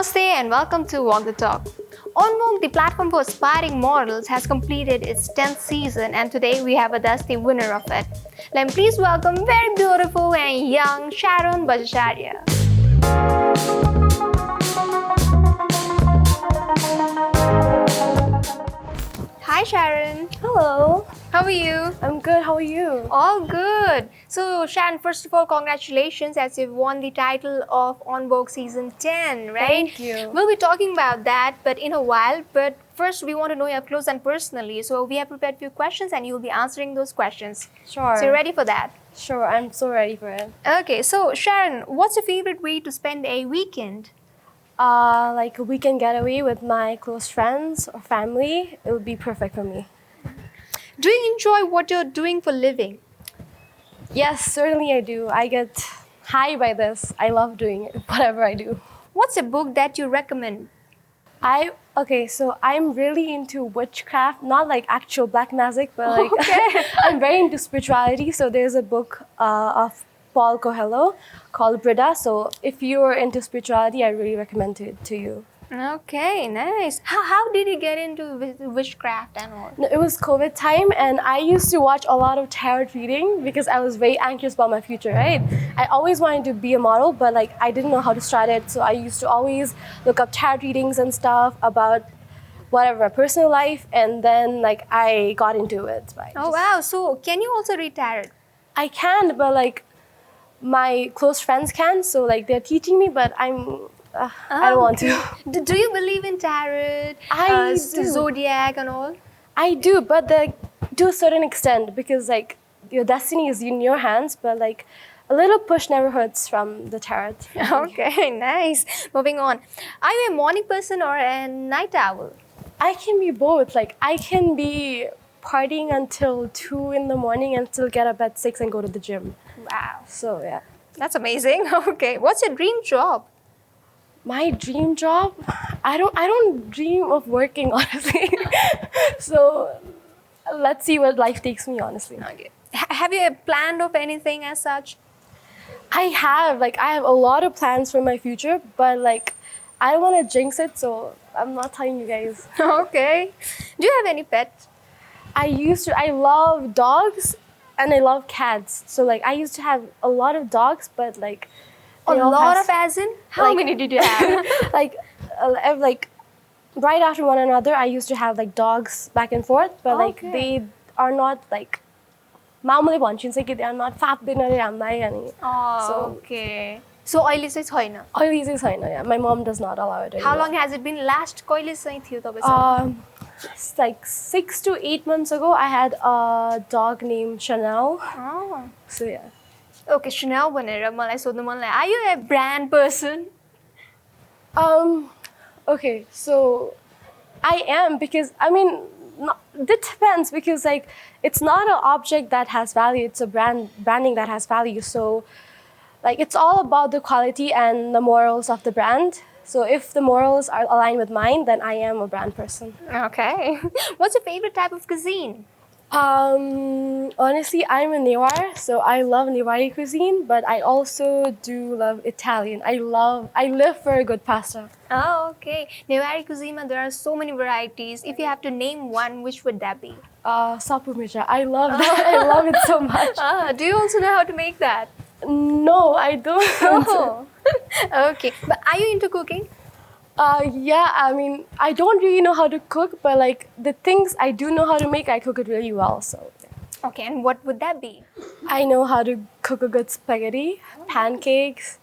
Namaste and welcome to Walk the Talk. On Vogue, the platform for aspiring models, has completed its 10th season, and today we have with us the winner of it. Let me please welcome very beautiful and young Sharon Bajracharya. Hi Sharon. Hello. How are you? I'm good. How are you? All good. So Sharon, first of all, congratulations as you've won the title of On Vogue Season 10, right? Thank you. We'll be talking about that, but in a while. But first, we want to know you up close and personally. So we have prepared a few questions and you'll be answering those questions. Sure. So you're ready for that? Sure. I'm so ready for it. Okay. So Sharon, what's your favorite way to spend a weekend? Like a weekend getaway with my close friends or family. It would be perfect for me. Do you enjoy what you're doing for living? Yes, certainly I do. I get high by this. I love doing it, whatever I do. What's a book that you recommend? So I'm really into witchcraft, not like actual black magic, but like I'm very into spirituality. So there's a book of Paul Coelho called Brida. So if you're into spirituality, I really recommend it to you. Okay, nice. How did you get into witchcraft and all? No, it was COVID time, and I used to watch a lot of tarot reading because I was very anxious about my future, right? I always wanted to be a model, but like I didn't know how to start it. So I used to always look up tarot readings and stuff about whatever, my personal life, and then like I got into it. Wow, so can you also read tarot? I can, but like my close friends can, so like they're teaching me, but I don't want to. Do you believe in tarot, I do. zodiac and all? I do, but to a certain extent, because like your destiny is in your hands, but like a little push never hurts from the tarot. Okay, nice. Moving on. Are you a morning person or a night owl? I can be both. Like I can be partying until 2 in the morning and still get up at 6 and go to the gym. Wow. So yeah. That's amazing. Okay. What's your dream job? My dream job? I don't dream of working, honestly. So let's see what life takes me, honestly. Okay. Have you planned of anything as such? I have a lot of plans for my future, but like I don't want to jinx it, so I'm not telling you guys. Okay. Do you have any pets? I love dogs and I love cats. So like I used to have a lot of dogs, but like A lot of as in? How many did you have? like right after one another, I used to have like dogs back and forth, but like they are not like मामुली भन्छन् कि they are not फाप्दैन रे हामीलाई अनि. Oh, okay. So अहिले चाहिँ छैन. अहिले चाहिँ छैन. Yeah, my mom does not allow it anymore. How long has it been? Last कहिले चाहिँ थियो तपाईसँग? It's like 6 to 8 months ago, I had a dog named Chanel. Oh. So yeah. Okay, Chanel भनेर मलाई सोध्नु मन लाग्यो. Are you a brand person? Okay, so I am, because I mean, it depends, because like it's not an object that has value, it's a branding that has value. So like it's all about the quality and the morals of the brand. So if the morals are aligned with mine, then I am a brand person. Okay. What's your favorite type of cuisine? Honestly, I'm a Newar, so I love Newari cuisine, but I also do love Italian. I live for a good pasta. Oh, okay. Newari cuisine, there are so many varieties. If you have to name one, which would that be? Sapu Mitra. I love that. I love it so much. Do you also know how to make that? No, I don't. Oh. Okay. But are you into cooking? Yeah, I mean, I don't really know how to cook, but like the things I do know how to make, I cook it really well. So. Yeah. Okay, and what would that be? I know how to cook a good spaghetti, pancakes.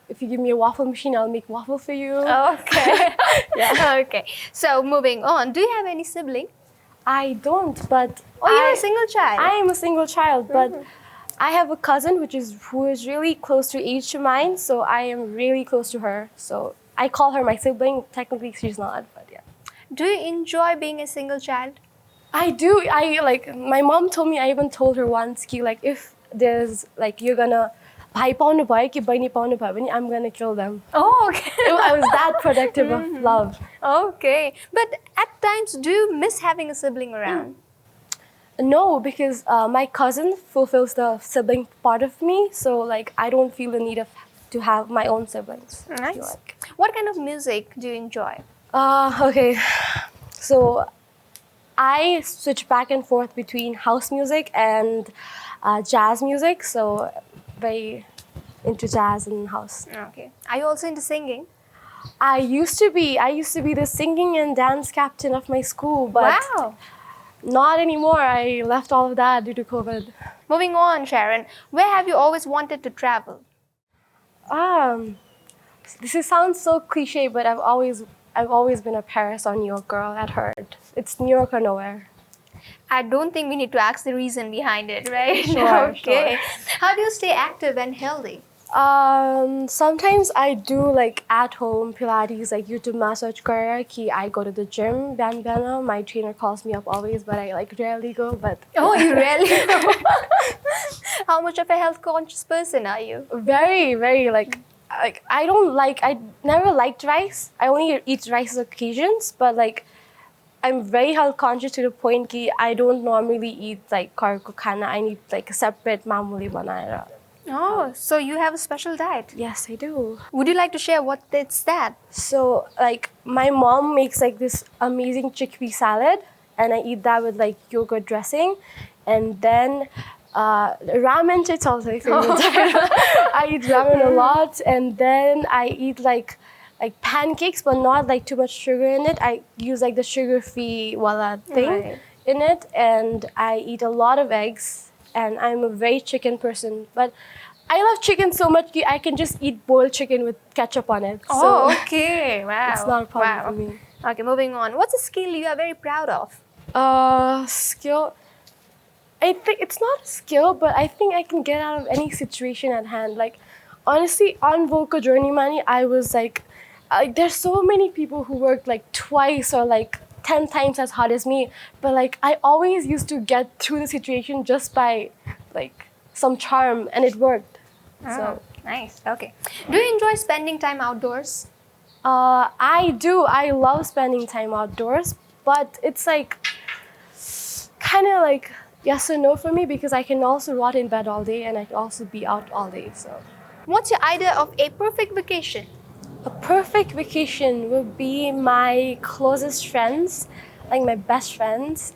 If you give me a waffle machine, I'll make waffle for you. Okay. Yeah. Okay. So moving on, do you have any sibling? I don't, but you're a single child. I am a single child, but I have a cousin who is really close to age to mine, so I am really close to her. So I call her my sibling. Technically, she's not, but yeah. Do you enjoy being a single child? I do. My mom told me, I even told her once, like if there's like you're gonna भाइ पाउनु भयो कि बहिनी पाउनु भयो भने I'm gonna kill them. Oh, okay. I was that protective of love. Okay. But at times, do you miss having a sibling around? No, because my cousin fulfills the sibling part of me, so like I don't feel the need of to have my own siblings. I feel Nice. like. What kind of music do you enjoy? Okay, so I switch back and forth between house music and jazz music. So very into jazz and house. Okay. Are you also into singing? I used to be the singing and dance captain of my school, but Wow. not anymore. I left all of that due to COVID. Moving on, Sharon. Where have you always wanted to travel? Sounds so cliche, but I've always been a Paris or New York girl. I'd heard it's New York or nowhere. I don't think we need to ask the reason behind it, right? Sure, Okay. How do you stay active and healthy? Sometimes I do like at home Pilates, like YouTube massage karaoke. I go to the gym, Ban. My trainer calls me up always, but I like rarely go. But Oh, you really? How much of a health conscious person are you? very, very like I never liked rice. I only eat rice on occasions, but like I'm very health conscious to the point that I don't normally eat like kar ko khana. I need like a separate mamuli banana. Oh, so you have a special diet. Yes, I do. Would you like to share what it's that? So like my mom makes like this amazing chickpea salad, and I eat that with like yogurt dressing, and then ramen. It's also my favorite. I eat ramen a lot, and then I eat like pancakes, but not like too much sugar in it. I use like the sugar-free wala thing Right. in it, and I eat a lot of eggs. And I'm a very chicken person, but I love chicken so much that I can just eat boiled chicken with ketchup on it. Oh, okay. Wow. It's not a problem Wow. for me. Okay, moving on. What's a skill you are very proud of? Skill. I think it's not a skill, but I think I can get out of any situation at hand. Like, honestly, on Vocal Journey Money, I was like, there's so many people who work like twice or like 10 times as hard as me, but like I always used to get through the situation just by like some charm, and it worked. Oh, nice. Okay. Do you enjoy spending time outdoors? I do. I love spending time outdoors, but it's like kind of like yes or no for me because I can also rot in bed all day and I can also be out all day. So, What's your idea of a perfect vacation? a perfect vacation would be my closest friends, like my best friends,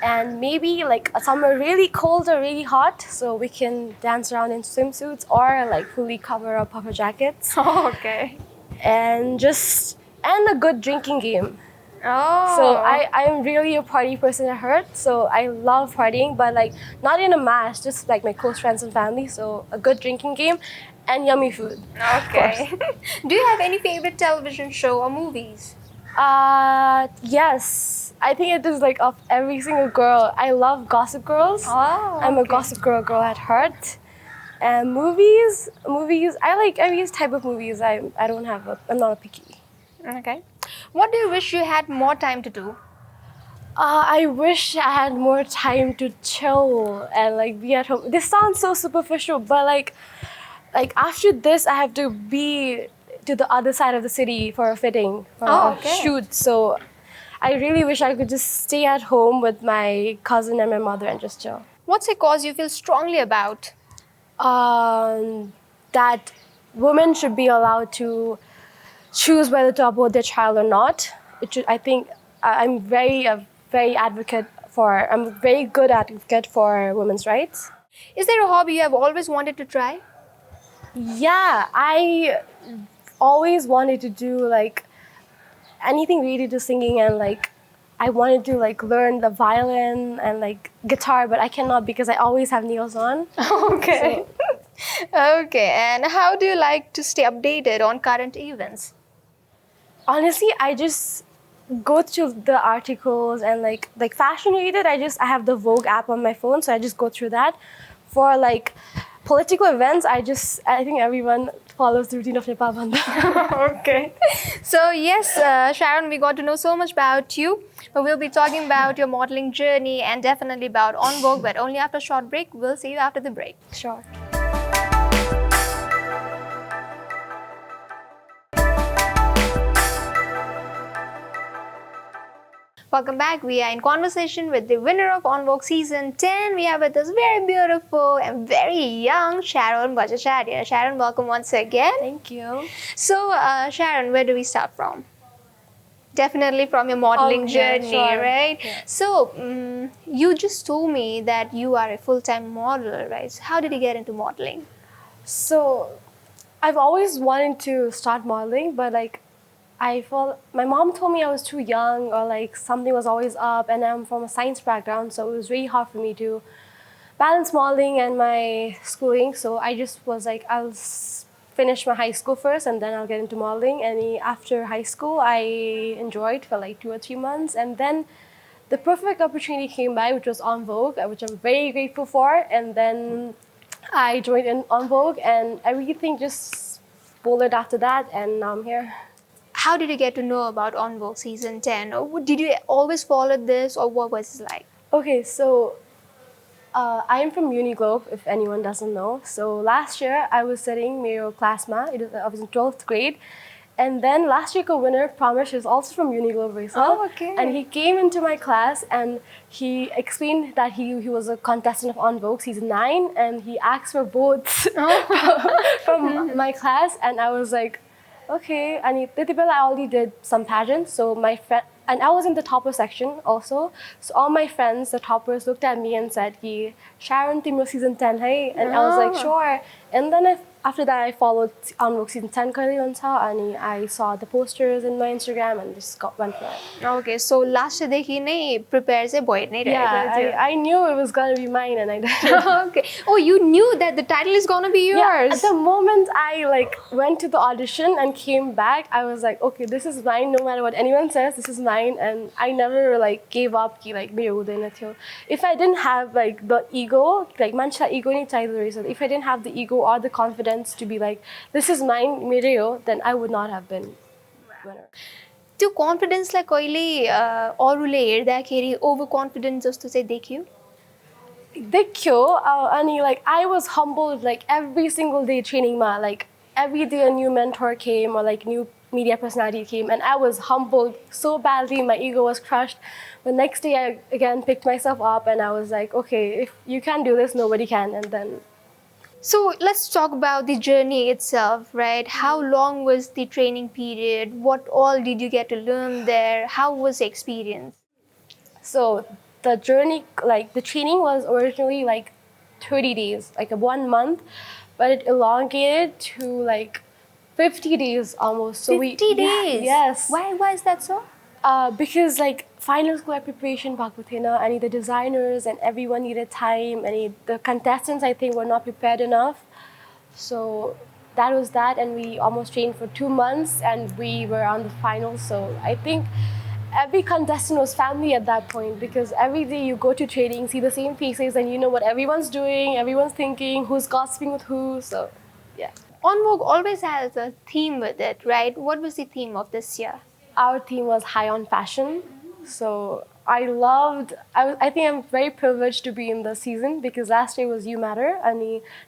and maybe like somewhere really cold or really hot, so we can dance around in swimsuits or like fully cover our puffer jackets, Oh, okay. and a good drinking game. Oh. So I'm really a party person at heart, so I love partying, but like not in a mass, just like my close friends and family. So a good drinking game and yummy food. Okay. Do you have any favorite television show or movies? Yes. I think it is like of every single girl. I love Gossip Girls. Oh, I'm a Gossip Girl at heart. And movies, I like every type of movies. I'm not a picky. Okay. What do you wish you had more time to do? I wish I had more time to chill and like be at home. This sounds so superficial, but like after this, I have to be to the other side of the city for a fitting, for a shoot. So I really wish I could just stay at home with my cousin and my mother and just chill. What's a cause you feel strongly about? That women should be allowed to choose whether to abort their child or not. I think I'm very advocate for. I'm a very good advocate for women's rights. Is there a hobby you have always wanted to try? Yeah, I always wanted to do like anything related to singing, and like I wanted to like learn the violin and like guitar, but I cannot because I always have nails on. Okay. Okay, and how do you like to stay updated on current events? Honestly, I just go through the articles and like fashion related. I have the Vogue app on my phone, so I just go through that. For like political events, I think everyone follows the routine of Nepal Banda. Okay. So yes, Sharon, we got to know so much about you. But we'll be talking about your modeling journey and definitely about On Vogue, but only after a short break. We'll see you after the break. Sure. Welcome back. We are in conversation with the winner of On Vogue Season 10. We have with us very beautiful and very young Sharon Bajracharya. Sharon, welcome once again. Thank you. So, Sharon, where do we start from? Definitely from your modeling journey, sure. right? Yeah. So, you just told me that you are a full-time model, right? So how did you get into modeling? So, I've always wanted to start modeling, but like, I felt my mom told me I was too young or like something was always up, and I'm from a science background, so it was really hard for me to balance modeling and my schooling. So I just was like, I'll finish my high school first and then I'll get into modeling. And after high school, I enjoyed for like 2 or 3 months, and then the perfect opportunity came by, which was On Vogue, which I'm very grateful for. And then I joined in On Vogue, and everything just folded after that, and now I'm here. How did you get to know about On Vogue Season 10? Or did you always follow this, or what was it like? Okay, so I am from Uniglobe, if anyone doesn't know. So last year, I was studying Plasma. I was in 12th grade. And then last year, a winner, Pramesh, is also from Uniglobe, Oh, okay. And he came into my class and he explained that he was a contestant of On Vogue Season 9, and he asked for votes from my class. And I was like, okay. And I already did some pageants, so my friend, and I was in the topper section also. So all my friends, the toppers, looked at me and said, "Ki Sharon, team Season 10, hey?" And I was like, sure. And then after that, I followed On Vogue Season 10 and I saw the posters in my Instagram and just went for it. Okay, so last year dekhi nahi prepare se boy nahi Yeah, I knew it was gonna be mine, and I did it. Okay. Oh, you knew that the title is gonna be yours. Yeah, at the moment I like went to the audition and came back, I was like, okay, this is mine. No matter what anyone says, this is mine. And I never like gave up. Like if I didn't have like the ego, like mancha ego ni chahiye, if I didn't have the ego or the confidence to be like, this is mine, mere ho, then I would not have been winner. To confidence like koile अरूले हेर्दाखेरि overconfidence जस्तो चाहिँ देखियो? And like I was humbled like every single day training ma, like every day a new mentor came or like new media personality came, and I was humbled so badly, my ego was crushed. But next day I again picked myself up and I was like, okay, if you can do this, nobody can. And then so let's talk about the journey itself, right? How long was the training period? What all did you get to learn there? How was the experience? So the journey, like the training was originally like 30 days, like 1 month, but it elongated to like 50 days almost. So 50 days? Yes. Why is that so? Because like final school preparation, I need the designers and everyone needed time, and the contestants I think were not prepared enough. So that was that, and we almost trained for 2 months, and we were on the finals. So I think every contestant was family at that point, because every day you go to training, see the same faces, and you know what everyone's doing, everyone's thinking, who's gossiping with who. So yeah. On Vogue always has a theme with it, right? What was the theme of this year? Our theme was high on fashion. So I think I'm very privileged to be in the season, because last year was You Matter, and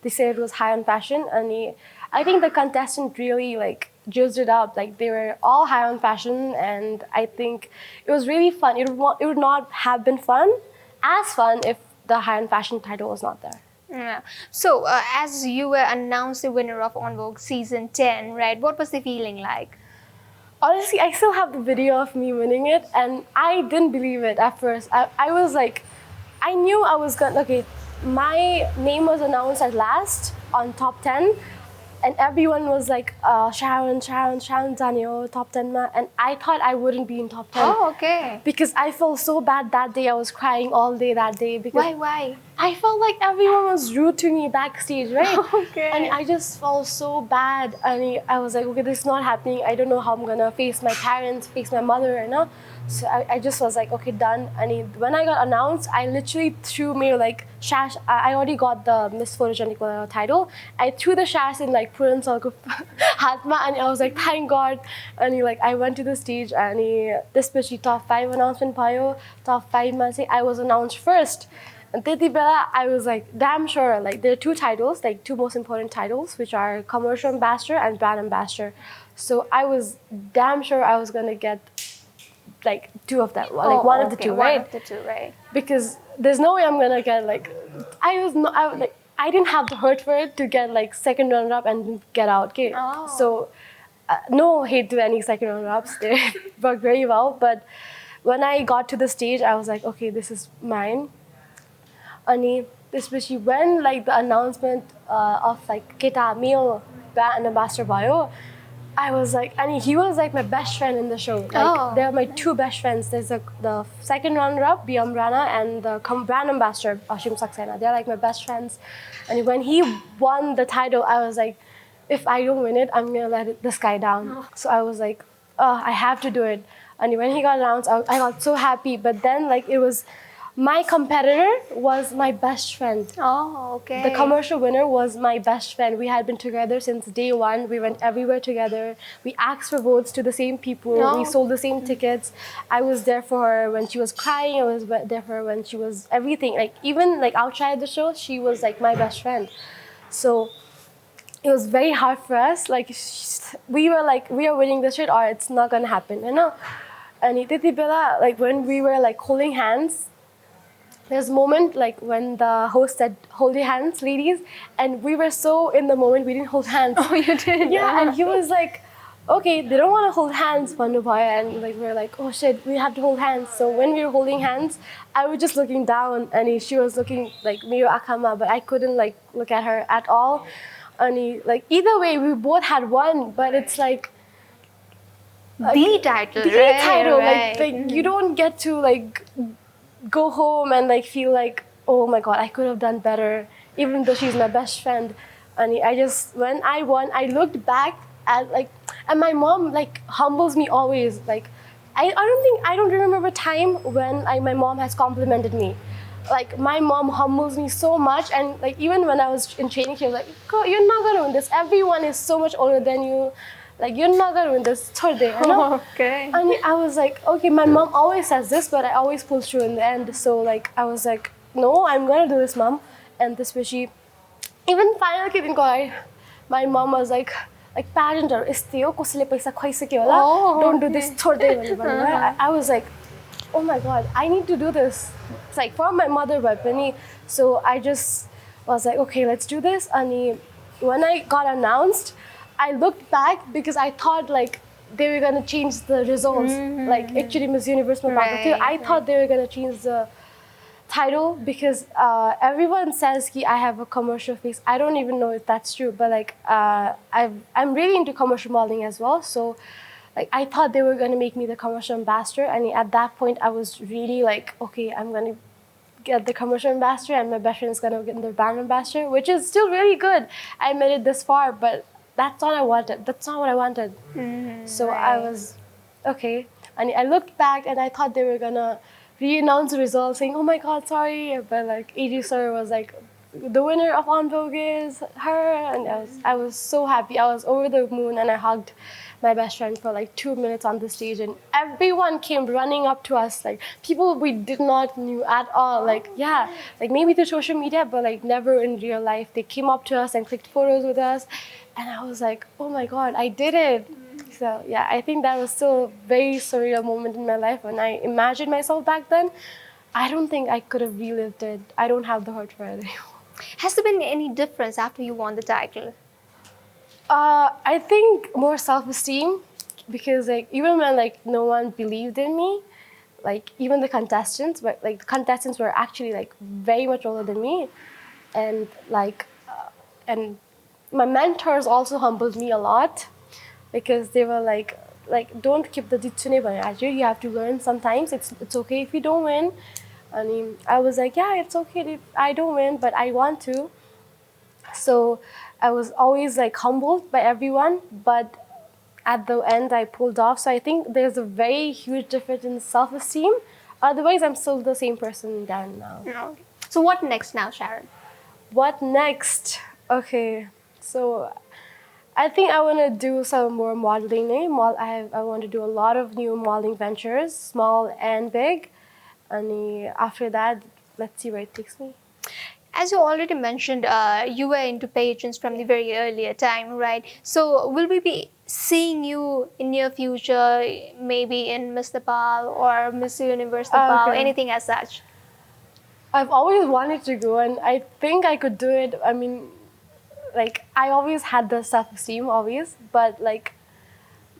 they said it was high on fashion, and I think the contestant really like juiced it up. Like they were all high on fashion, and I think it was really fun. It would not have been as fun if the high on fashion title was not there. Yeah. So as you were announced the winner of On Vogue Season 10, right? What was the feeling like? Honestly, I still have the video of me winning it, and I didn't believe it at first. I was like, I knew I was gonna, okay, my name was announced at last on top 10, and everyone was like, Sharon, Daniel, top 10 ma, and I thought I wouldn't be in top 10. Oh, okay. Because I felt so bad that day. I was crying all day that day. Because Why? I felt like everyone was rude to me backstage, right? Okay. And I just felt so bad. And I was like, okay, this is not happening. I don't know how I'm gonna face my parents, face my mother, you know? So I just was like, okay, done. And when I got announced, I literally threw me like shash. I already got the Miss Photogenic title. I threw the shash in like Puran Salko Hatma, and I was like, thank God. And I went to the stage, and this bitchy top 5 announcement payo, top 5 man say I was announced first. And Teti Bella, I was like, damn sure, like there are 2 titles, like 2 most important titles, which are commercial ambassador and brand ambassador. So I was damn sure I was gonna get like two of them, like one of the two, right? One of the two, right? Because there's no way I'm gonna get like, I didn't have the hurt for it to get like second runner-up and get out. Okay, so no hate to any second runner-ups, they worked very well. But when I got to the stage, I was like, okay, this is mine. And especially when like the announcement of like Kita male brand ambassador bio, I was like, and he was like my best friend in the show. Like they're my two best friends. There's the second runner-up, Biam Rana, and the brand ambassador, Ashim Saxena. They're like my best friends. And when he won the title, I was like, if I don't win it, I'm gonna let this guy down. So I was like, I have to do it. And when he got announced, I got so happy. But then like it was, my competitor was my best friend. Oh, okay. The commercial winner was my best friend. We had been together since day one. We went everywhere together. We asked for votes to the same people. We sold the same tickets. I was there for her when she was crying. I was there for her when she was everything. Like even like outside the show, she was like my best friend. So it was very hard for us. Like we were like, we are winning this shit or it's not gonna happen, you know? And like when we were like holding hands, there's a moment like when the host said, hold your hands, ladies. And we were so in the moment, we didn't hold hands. Oh, you did? Yeah, and he was like, okay, they don't want to hold hands, Pandubhaya. And like, we were like, oh shit, we have to hold hands. So when we were holding hands, I was just looking down and she was looking like Miro Akama, but I couldn't like look at her at all. And like, either way, we both had won, but it's like, the title, the right? title, Right. like you don't get to like go home and like feel like, oh my god, I could have done better, even though she's my best friend. And I just, when I won, I looked back at like, and my mom like humbles me always. Like I don't remember a time when my mom has complimented me. Like my mom humbles me so much, and like even when I was in training, she was like, "Girl, you're not gonna win this. Everyone is so much older than you. Like you're not gonna win this." You know? Okay. And I was like, okay, my mom always says this, but I always pull through in the end. So like I was like, no, I'm gonna do this, mom. And this was she. Even final kid in college, my mom was like parent or istio kusile paisa khaisakyo hola. Don't do this. I was like, oh my god, I need to do this. It's like for my mother, but Penny. So I just was like, okay, let's do this. And when I got announced, I looked back because I thought like they were gonna change the results. Like actually Miss Universe I thought they were gonna change the title because everyone says I have a commercial face. I don't even know if that's true, but like I'm really into commercial modeling as well. So like I thought they were gonna make me the commercial ambassador, and at that point I was really like, okay, I'm gonna get the commercial ambassador, and my best friend is gonna get the brand ambassador, which is still really good. I made it this far, but that's not what I wanted. That's not what I wanted. So I was okay, and I looked back and I thought they were gonna re-announce the results, saying, "Oh my God, sorry," but like AG sir was like, "The winner of On Vogue is her," and I was so happy. I was over the moon, and I hugged my best friend for like 2 minutes on the stage, and everyone came running up to us, like people we did not knew at all. Like like maybe through social media, but like never in real life. They came up to us and clicked photos with us, and I was like, oh my God, I did it. So yeah, I think that was still a very surreal moment in my life. When I imagined myself back then, I don't think I could have relived it. I don't have the heart for it anymore. Has there been any difference after you won the title? I think more self-esteem, because like even when like no one believed in me, like even the contestants, but like the contestants were actually like very much older than me, and like and my mentors also humbled me a lot, because they were like don't keep the ditsune at you. You have to learn sometimes. It's okay if you don't win. I mean, I was like, yeah, it's okay if I don't win, but I want to. So I was always like humbled by everyone, but at the end I pulled off. So I think there's a very huge difference in self-esteem. Otherwise, I'm still the same person down now. No. So what next now, Sharon? What next? Okay, so I think I want to do some more modeling. I want to do a lot of new modeling ventures, small and big. And after that, let's see where it takes me. As you already mentioned, you were into pageants from the very earlier time, right? So will we be seeing you in near future, maybe in Miss Nepal or Miss Universe Nepal, Okay. anything as such? I've always wanted to go, and I think I could do it. I mean, like, I always had the self-esteem, always, but like,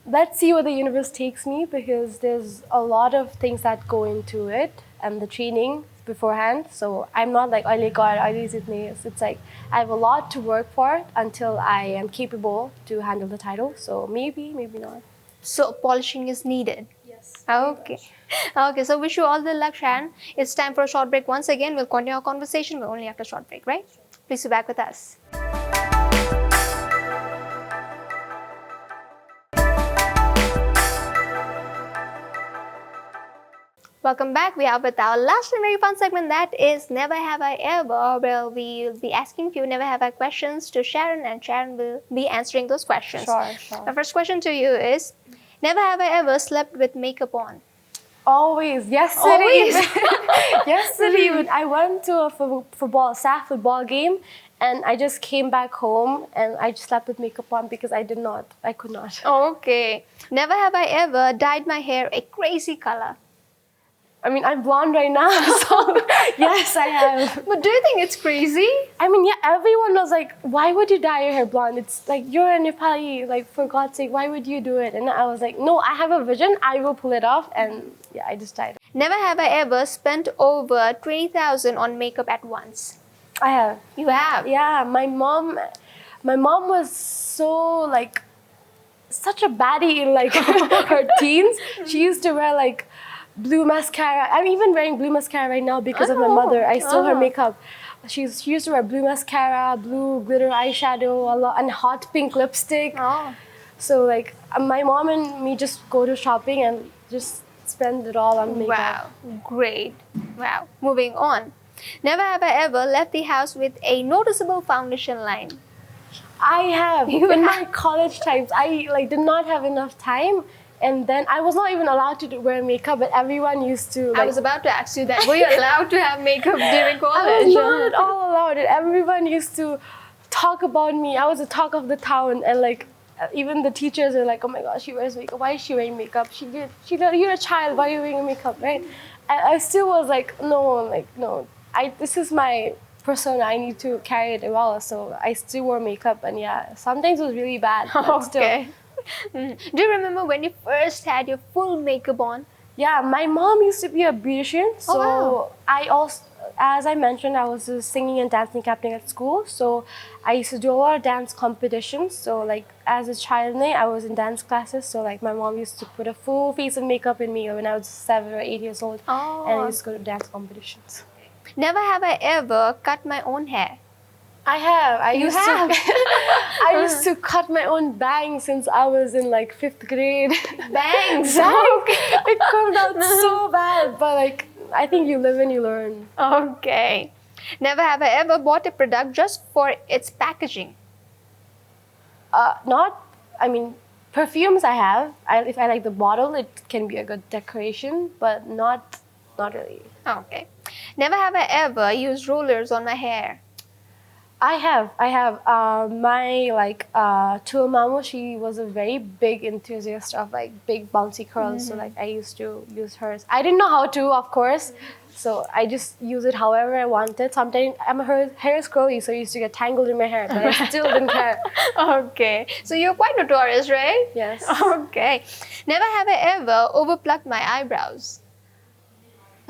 let's see where the universe takes me, because there's a lot of things that go into it and the training beforehand. So I'm not like, it's like I have a lot to work for until I am capable to handle the title. So maybe not. So polishing is needed. Yes. Okay. Okay, so wish you all the luck, Sharon. It's time for a short break once again. We'll continue our conversation, but only after a short break, right? Please be back with us. Welcome back. We are with our last and very fun segment, that is Never Have I Ever, where we will be asking few Never Have I questions to Sharon, and Sharon will be answering those questions. Sure. The first question to you is, never have I ever slept with makeup on? Always. Yesterday. Always? Yesterday, I went to a staff football game, and I just came back home and I just slept with makeup on because I could not. Okay. Never have I ever dyed my hair a crazy color. I mean, I'm blonde right now, so yes, I have. But do you think it's crazy? I mean, yeah, everyone was like, why would you dye your hair blonde? It's like, you're a Nepali, like, for God's sake, why would you do it? And I was like, no, I have a vision, I will pull it off, and yeah, I just dyed it. Never have I ever spent over 20,000 on makeup at once. I have. You have? Yeah, my mom was so, like, such a baddie in, like, her teens. She used to wear, like, blue mascara. I'm even wearing blue mascara right now because of my mother. I stole her makeup. She used to wear blue mascara, blue glitter eyeshadow, a lot, and hot pink lipstick. Oh. So like my mom and me just go to shopping and just spend it all on makeup. Wow, great. Wow. Moving on. Never have I ever left the house with a noticeable foundation line. I have. In my college times, I like did not have enough time. And then I was not even allowed to wear makeup, but everyone used to. Like, I was about to ask you that. Were you allowed to have makeup during college? I was not at all allowed. And everyone used to talk about me. I was the talk of the town, and like even the teachers are like, "Oh my gosh, she wears makeup. Why is she wearing makeup? You're a child. Why are you wearing makeup, right?" And I still was like, no. This is my persona. I need to carry it well. So I still wore makeup, and yeah, sometimes it was really bad. But Okay. Do you remember when you first had your full makeup on? Yeah, my mom used to be a beautician, so wow. I also, as I mentioned, I was a singing and dancing captain at school, so I used to do a lot of dance competitions. So like as a child, I was in dance classes, so like my mom used to put a full face of makeup in me when I was 7 or 8 years old, and I used to go to dance competitions. Never have I ever cut my own hair. I have. I used to cut my own bangs since I was in like 5th grade. Bangs? It turned out so bad, but like I think you live and you learn. Okay. Never have I ever bought a product just for its packaging. Perfumes I have. If I like the bottle, it can be a good decoration, but not really. Okay. Never have I ever used rollers on my hair. I have. My Tua Mamu, she was a very big enthusiast of like big bouncy curls. So like I used to use hers. I didn't know how to, of course. So I just use it however I wanted. Sometimes her hair is curly, so I used to get tangled in my hair, but I still didn't care. Okay. So you're quite notorious, right? Yes. Okay. Never have I ever overplucked my eyebrows.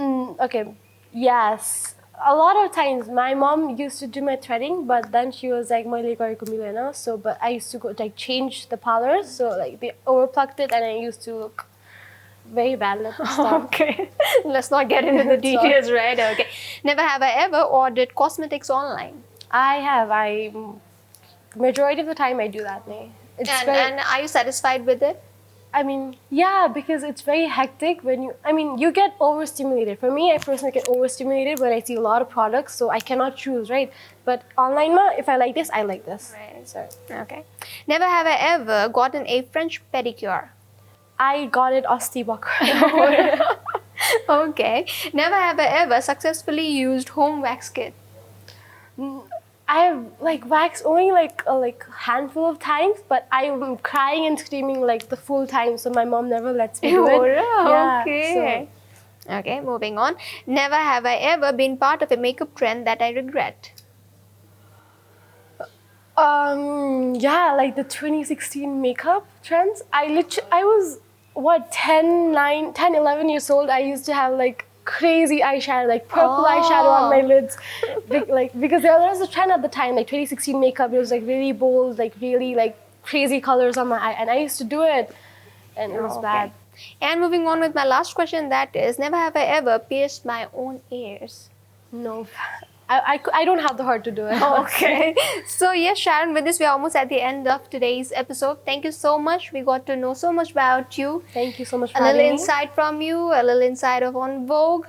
Okay. Yes. A lot of times, my mom used to do my threading, but then she was like, but I used to go like change the powders, so like they overplucked it, and I used to look very bad. Okay, let's not get into the details, right? Okay. Never have I ever ordered cosmetics online. I have. Majority of the time I do that. And are you satisfied with it? I mean, yeah, because it's very hectic when you get overstimulated. For me, I personally get overstimulated when I see a lot of products, so I cannot choose, right? But online, if I like this, I like this. Right. So, okay. Never have I ever gotten a French pedicure. I got it Asst. Okay. Never have I ever successfully used home wax kit. I have like waxed only like a handful of times, but I'm crying and screaming like the full time, so my mom never lets me do it. Yeah, Okay. Okay, moving on. Never have I ever been part of a makeup trend that I regret. Yeah, like the 2016 makeup trends. I was what 10, 11 years old. I used to have like crazy eyeshadow, like purple eyeshadow on my lids, because there was a trend at the time, like 2016 makeup. It was like really bold, like really like crazy colors on my eye, and I used to do it, and it was bad. And moving on with my last question, that is, never have I ever pierced my own ears. No, I don't have the heart to do it. Okay. So yes, Sharon, with this we're almost at the end of today's episode. Thank you so much. We got to know so much about you. Thank you so much for a little having me. insight from you, a little insight of On Vogue.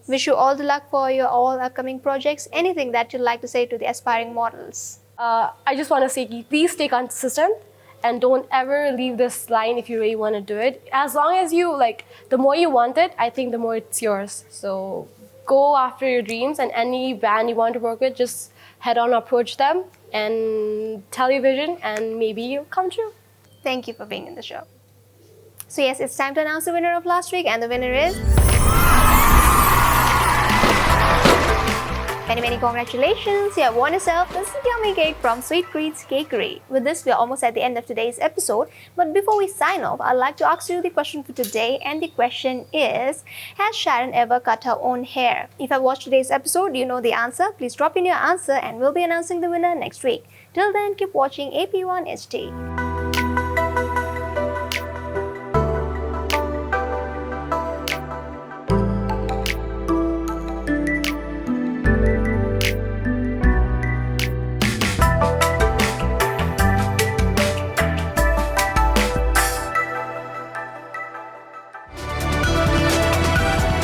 Wish you all the luck for your all upcoming projects. Anything that you'd like to say to the aspiring models? I just want to say, please stay consistent and don't ever leave this line if you really want to do it. As long as you the more you want it, I think the more it's yours. So go after your dreams, and any brand you want to work with, just head on, approach them and tell your vision, and maybe it'll come true. Thank you for being in the show. So yes, it's time to announce the winner of last week, and the winner is... Many congratulations! You have won yourself this yummy cake from Sweet Treats Cakery. With this, we are almost at the end of today's episode. But before we sign off, I'd like to ask you the question for today. And the question is, has Sharon ever cut her own hair? If you watched today's episode, you know the answer. Please drop in your answer and we'll be announcing the winner next week. Till then, keep watching AP1HD.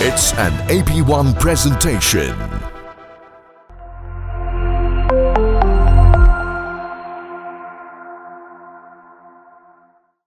It's an AP1 presentation.